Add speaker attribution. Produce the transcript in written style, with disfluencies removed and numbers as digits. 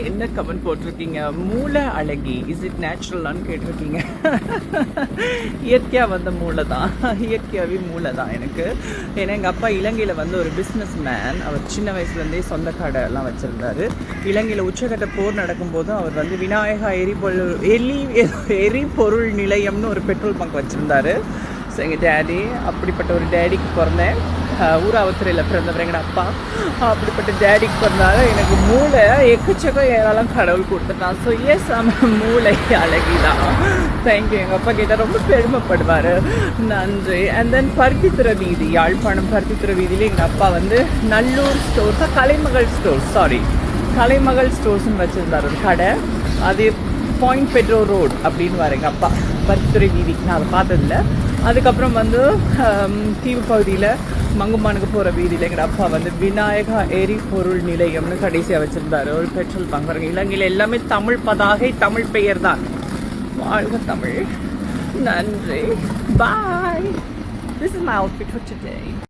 Speaker 1: என்ன கமெண்ட் போட்டிருக்கீங்க? மூளை அழகி, இஸ் இட் நேச்சுரலான்னு கேட்டிருக்கீங்க. இயற்கையாக வந்த மூளை தான், இயற்கையாகவே மூளை தான் எனக்கு. ஏன்னா எங்கள் அப்பா இலங்கையில் வந்து ஒரு பிஸ்னஸ் மேன். அவர் சின்ன வயசுலேருந்தே சொந்த கடை எல்லாம் வச்சுருந்தாரு. இலங்கையில் உச்சகட்ட போர் நடக்கும்போதும் அவர் வந்து விநாயகா எரிபொருள் நிலையம்னு ஒரு பெட்ரோல் பங்க் வச்சுருந்தாரு. ஸோ எங்கள் டேடி, அப்படிப்பட்ட ஒரு டேடிக்கு பிறந்தேன். ஊராவத்துறையில் பிறந்தவர் எங்கள் அப்பா. அப்படிப்பட்ட டேடிக்கு பிறந்தாலும் எனக்கு மூளை எக்கச்சக்கம் ஏராளம் கடவுள் கொடுத்துட்டான். ஸோ எஸ், மூளை அழகி தான். தேங்க்யூ. எங்கள் அப்பா கேட்டால் ரொம்ப பெருமைப்படுவார். நன்றி. அண்ட் தென் பருத்தித்துறை வீதி, யாழ்ப்பாணம் பருத்தித்துறை வீதியில் எங்கள் அப்பா வந்து நல்லூர் ஸ்டோர்ஸ், கலைமகள் ஸ்டோர்ஸ்ன்னு வச்சுருந்தார் ஒரு கடை. அது பாயிண்ட் பெட்ரோ ரோடு அப்படின்னு வர எங்கள் அப்பா. பருத்தித்துறை வீதிக்கு நான் அதை பார்த்ததில்ல. அதுக்கப்புறம் வந்து தீவு பகுதியில் மங்குமானுக்கு போகிற வீதியில் எங்கள் அப்பா வந்து விநாயகா எரிபொருள் நிலையம்னு கடைசியாக வச்சுருந்தாரு ஒரு பெட்ரோல் பங்க். பாருங்க, இலங்கையில் எல்லாமே தமிழ் பதாகை, தமிழ் பெயர் தான். வாழ்க தமிழ். நன்றி. பாய். This is my outfit for today.